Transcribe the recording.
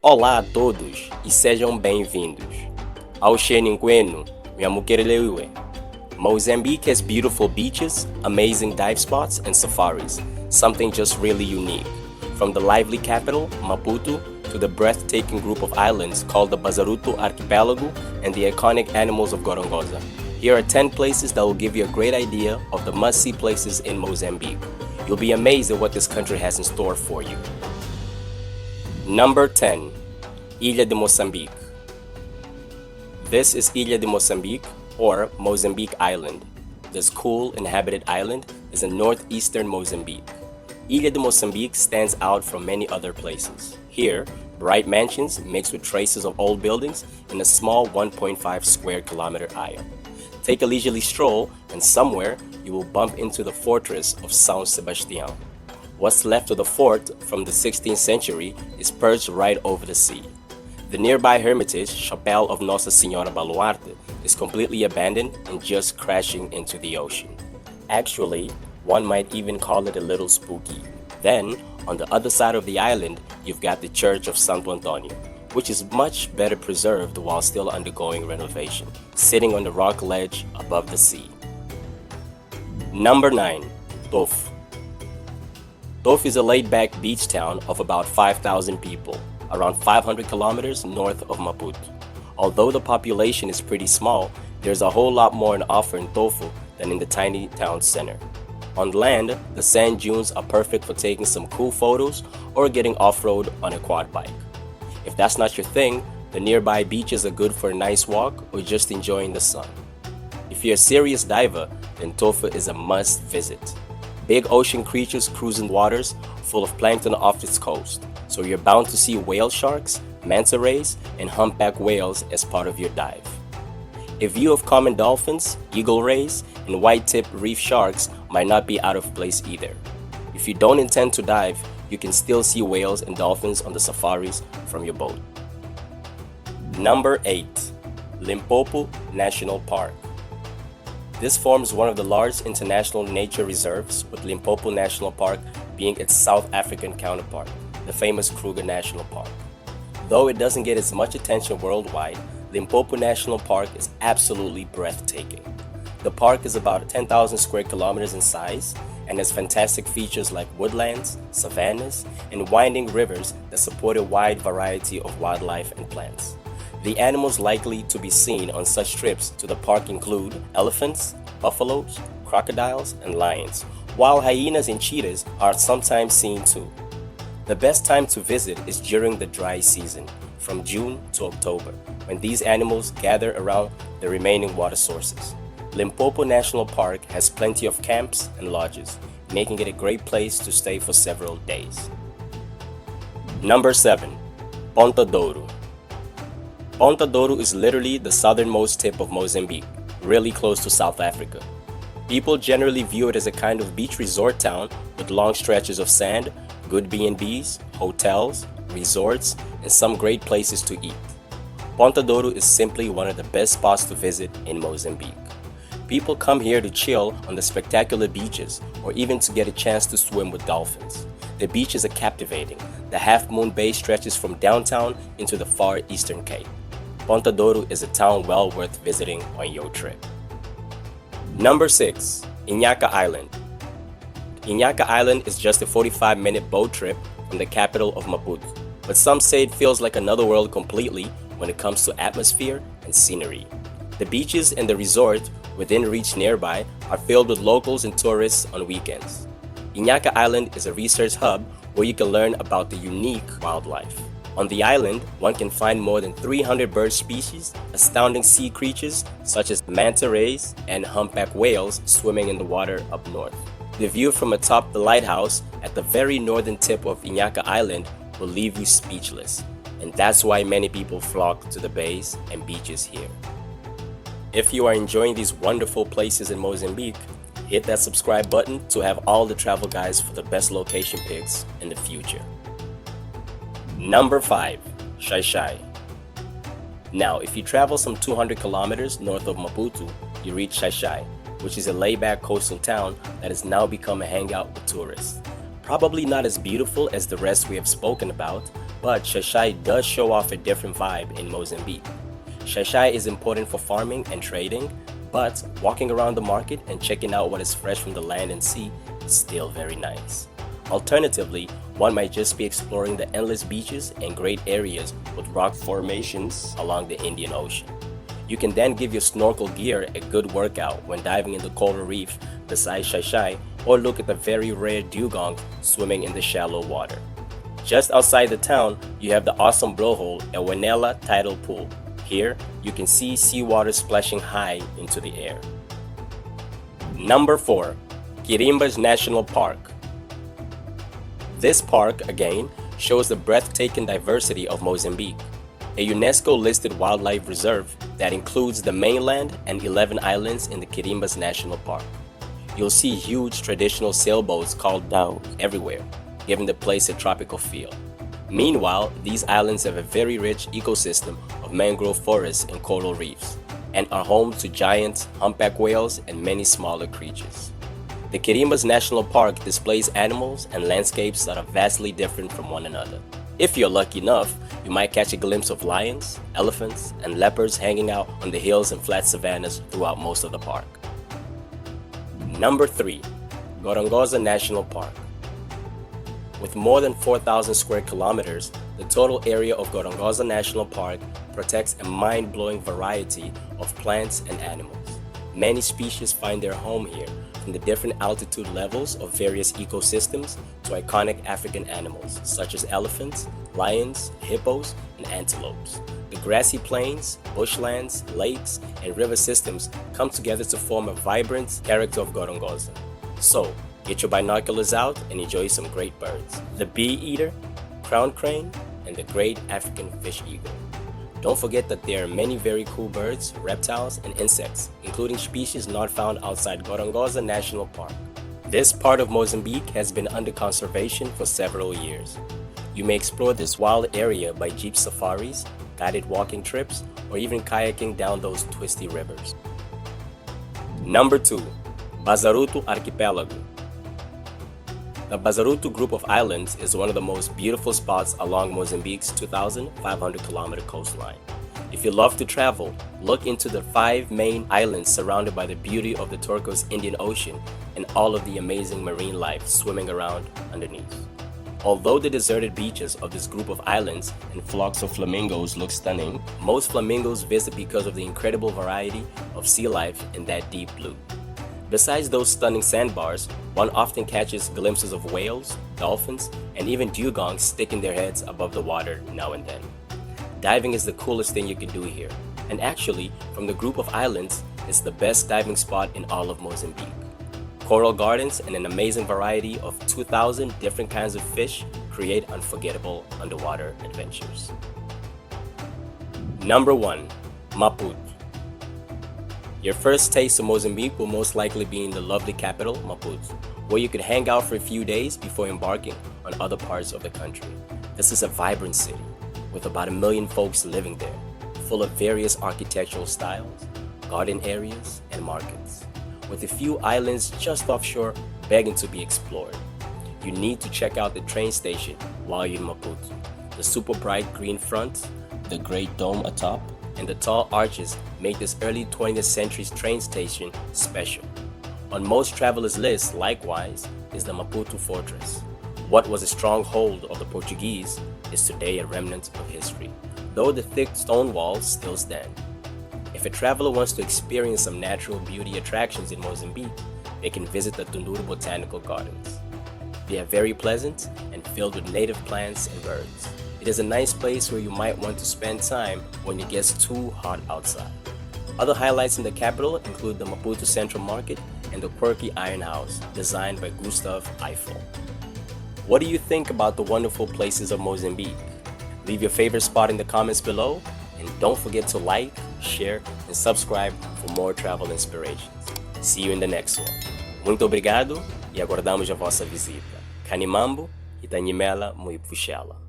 Olá a todos e sejam bem-vindos ao Xeninqueno, Miamukerelewe. Mozambique has beautiful beaches, amazing dive spots, and safaris, something just really unique. From the lively capital, Maputo, to the breathtaking group of islands called the Bazaruto Archipelago and the iconic animals of Gorongosa. Here are 10 places that will give you a great idea of the must-see places in Mozambique. You'll be amazed at what this country has in store for you. Number 10. Ilha de Moçambique. This is Ilha de Moçambique, or Mozambique Island. This cool, inhabited island is in northeastern Mozambique. Ilha de Moçambique stands out from many other places. Here, bright mansions mixed with traces of old buildings in a small 1.5 square kilometer area. Take a leisurely stroll, and somewhere you will bump into the fortress of São Sebastião. What's left of the fort from the 16th century is perched right over the sea. The nearby hermitage, Chapelle of Nossa Senhora Baluarte, is completely abandoned and just crashing into the ocean. Actually, one might even call it a little spooky. Then, on the other side of the island, you've got the Church of Santo Antonio, which is much better preserved while still undergoing renovation, sitting on the rock ledge above the sea. Number 9. Tofo. Tofo is a laid-back beach town of about 5,000 people, around 500 kilometers north of Maputo. Although the population is pretty small, there's a whole lot more in offer in Tofo than in the tiny town center. On land, the sand dunes are perfect for taking some cool photos or getting off-road on a quad bike. If that's not your thing, the nearby beaches are good for a nice walk or just enjoying the sun. If you're a serious diver, then Tofo is a must visit. Big ocean creatures cruising waters full of plankton off its coast, so you're bound to see whale sharks, manta rays, and humpback whales as part of your dive. A view of common dolphins, eagle rays, and white-tipped reef sharks might not be out of place either. If you don't intend to dive, you can still see whales and dolphins on the safaris from your boat. Number 8. Limpopo National Park. This forms one of the large international nature reserves, with Limpopo National Park being its South African counterpart, the famous Kruger National Park. Though it doesn't get as much attention worldwide, Limpopo National Park is absolutely breathtaking. The park is about 10,000 square kilometers in size and has fantastic features like woodlands, savannas, and winding rivers that support a wide variety of wildlife and plants. The animals likely to be seen on such trips to the park include elephants, buffaloes, crocodiles, and lions, while hyenas and cheetahs are sometimes seen too. The best time to visit is during the dry season, from June to October, when these animals gather around the remaining water sources. Limpopo National Park has plenty of camps and lodges, making it a great place to stay for several days. Number 7. Ponta d'Ouro. Ponta d'Ouro is literally the southernmost tip of Mozambique, really close to South Africa. People generally view it as a kind of beach resort town with long stretches of sand, good B&Bs, hotels, resorts, and some great places to eat. Ponta d'Ouro is simply one of the best spots to visit in Mozambique. People come here to chill on the spectacular beaches or even to get a chance to swim with dolphins. The beaches are captivating. The Half Moon Bay stretches from downtown into the far eastern Cape. Ponta d'Ouro is a town well worth visiting on your trip. Number 6. Inhaca Island. Inhaca Island is just a 45-minute boat trip from the capital of Maputo, but some say it feels like another world completely when it comes to atmosphere and scenery. The beaches and the resort within reach nearby are filled with locals and tourists on weekends. Inhaca Island is a research hub where you can learn about the unique wildlife. On the island, one can find more than 300 bird species, astounding sea creatures such as manta rays and humpback whales swimming in the water up north. The view from atop the lighthouse at the very northern tip of Inhaca Island will leave you speechless, and that's why many people flock to the bays and beaches here. If you are enjoying these wonderful places in Mozambique, hit that subscribe button to have all the travel guides for the best location picks in the future. Number 5. Xai-Xai. Now, if you travel some 200 kilometers north of Maputo, you reach Xai-Xai, which is a laid-back coastal town that has now become a hangout with tourists. Probably not as beautiful as the rest we have spoken about, but Xai-Xai does show off a different vibe in Mozambique. Xai-Xai is important for farming and trading, but walking around the market and checking out what is fresh from the land and sea is still very nice. Alternatively, one might just be exploring the endless beaches and great areas with rock formations along the Indian Ocean. You can then give your snorkel gear a good workout when diving in the coral reef beside Xai-Xai, or look at the very rare dugong swimming in the shallow water. Just outside the town, you have the awesome blowhole Ewenela Tidal Pool. Here, you can see seawater splashing high into the air. Number 4. Quirimbas National Park. This park, again, shows the breathtaking diversity of Mozambique, a UNESCO-listed wildlife reserve that includes the mainland and 11 islands in the Quirimbas National Park. You'll see huge traditional sailboats called dhow everywhere, giving the place a tropical feel. Meanwhile, these islands have a very rich ecosystem of mangrove forests and coral reefs, and are home to giant humpback whales and many smaller creatures. The Quirimbas National Park displays animals and landscapes that are vastly different from one another. If you're lucky enough, you might catch a glimpse of lions, elephants, and leopards hanging out on the hills and flat savannas throughout most of the park. Number 3. Gorongosa National Park. With more than 4,000 square kilometers, the total area of Gorongosa National Park protects a mind-blowing variety of plants and animals. Many species find their home here, from the different altitude levels of various ecosystems to iconic African animals such as elephants, lions, hippos, and antelopes. The grassy plains, bushlands, lakes, and river systems come together to form a vibrant character of Gorongosa. So, get your binoculars out and enjoy some great birds. The bee eater, crown crane, and the great African fish eagle. Don't forget that there are many very cool birds, reptiles, and insects, including species not found outside Gorongosa National Park. This part of Mozambique has been under conservation for several years. You may explore this wild area by jeep safaris, guided walking trips, or even kayaking down those twisty rivers. Number 2. Bazaruto Archipelago. The Bazaruto group of islands is one of the most beautiful spots along Mozambique's 2,500 kilometer coastline. If you love to travel, look into the 5 main islands surrounded by the beauty of the turquoise Indian Ocean and all of the amazing marine life swimming around underneath. Although the deserted beaches of this group of islands and flocks of flamingos look stunning, most flamingos visit because of the incredible variety of sea life in that deep blue. Besides those stunning sandbars, one often catches glimpses of whales, dolphins, and even dugongs sticking their heads above the water now and then. Diving is the coolest thing you can do here, and actually, from the group of islands, it's the best diving spot in all of Mozambique. Coral gardens and an amazing variety of 2,000 different kinds of fish create unforgettable underwater adventures. Number 1. Maputo. Your first taste of Mozambique will most likely be in the lovely capital, Maputo, where you could hang out for a few days before embarking on other parts of the country. This is a vibrant city, with about 1 million folks living there, full of various architectural styles, garden areas, and markets, with a few islands just offshore begging to be explored. You need to check out the train station while you're in Maputo. The super bright green front, the great dome atop, and the tall arches make this early 20th century train station special. On most travelers' lists, likewise, is the Maputo Fortress. What was a stronghold of the Portuguese is today a remnant of history, though the thick stone walls still stand. If a traveler wants to experience some natural beauty attractions in Mozambique, they can visit the Tunduru Botanical Gardens. They are very pleasant and filled with native plants and birds. It is a nice place where you might want to spend time when it gets too hot outside. Other highlights in the capital include the Maputo Central Market and the quirky Iron House, designed by Gustav Eiffel. What do you think about the wonderful places of Mozambique? Leave your favorite spot in the comments below, and don't forget to like, share, and subscribe for more travel inspirations. See you in the next one. Muito obrigado e aguardamos a vossa visita. Kanimambo, Itanyimela, Muipuxela.